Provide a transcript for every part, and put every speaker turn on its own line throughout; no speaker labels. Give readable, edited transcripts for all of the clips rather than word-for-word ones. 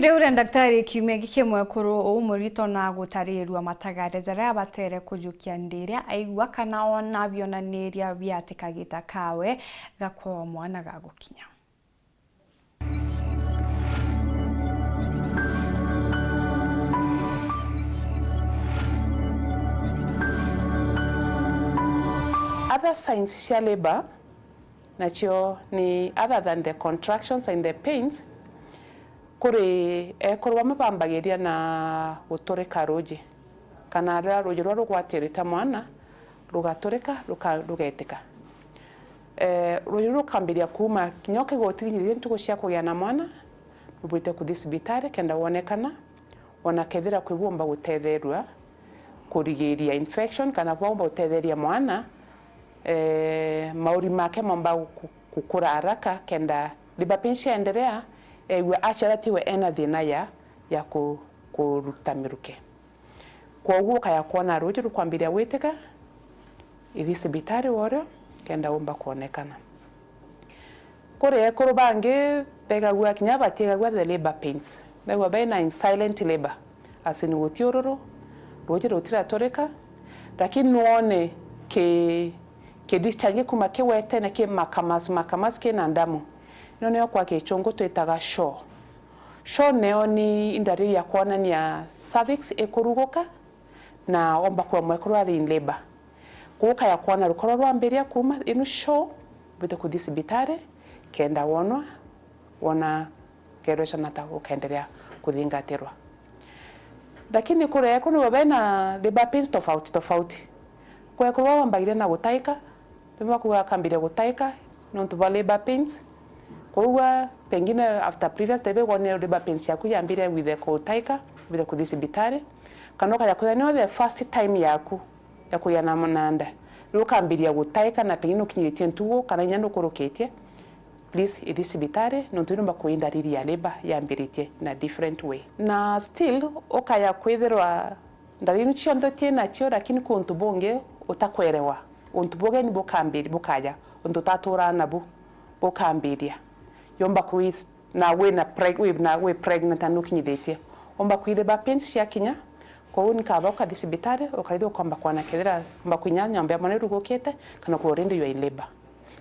Ûria Ndagitarî kiumia gikimwe kuri umurito na gutarirwa matagareza ria batere kujukia ndiria aigua kana ona BIONANIRIA biatikagita kawe gakwa mwana gagukinya.
Other signs cia labor nacio ni other than the contractions and the pains kuri ekorwa mabambagiria na guturika ruji kana ruji rwa rugwatirita mwana rugaturika rugetika ruji rukambiria kuma kinyoke gotirinyirie ntugo cia kugia na mwana rubite kudisibitari kenda wonekana ona kethira kwibomba guthetherwa kurigiria infection kana bomba gutetheria mwana mauri make momba kukura haraka kenda liba pensia endelea we acharatiwe ena thina ya kurutamiruke kwa uguo kaya kuona ruji rukwambiria witika ithisibitari woro kenda omba kuonekana kore bangi begagwa kinya batigagwa the labor pains begwa baina in silent labor asini gutiororo ruji rutira toreka lakini nuone ke discharge kuma ke wete na ke makamas ke na ndamu none kwa ke chongo twetaga sho neo ni indari ya kuonania cervix ekurugoka na omba kwa mwekoro ari in labor kuka ya kuona rukoro rwamberia kuma inu sho bite kudisibitare kenda wona keresha nata ukaendelea kuthingatirwa lakini kure kuno wabena labor pains tofauti kwa kuwa wambaire na gutaika tuma kuwa kambire gutaika nontu ba labor pains kwa pengine after previous tebe wone labor pains yaku yambire with the gutaika with the kudisibitare kanoka ya kuya no the first time yaku ya kuya na monanda rukambiria gutaika na pengine ukinyiritie ntugo kana nyando koroketie please idisibitare nontu numba kuindariri ya labor yambiritie na different way na still okaya kwitherwa ndarinu chiondo tiena chio lakini kuntu bonge utakwerewa untu boge ni bokambiri bokaja untu tatura nabu bokambiria yomba kuis na we pregnant anukinyidetie omba kuire ba pensi yakinya ko unika boka disibitare okaido kwamba kwana kedera omba kunyanya mbe amane rugokete kana ko rende yo in labor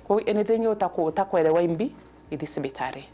ko anything utakwerewa imbi idisibitare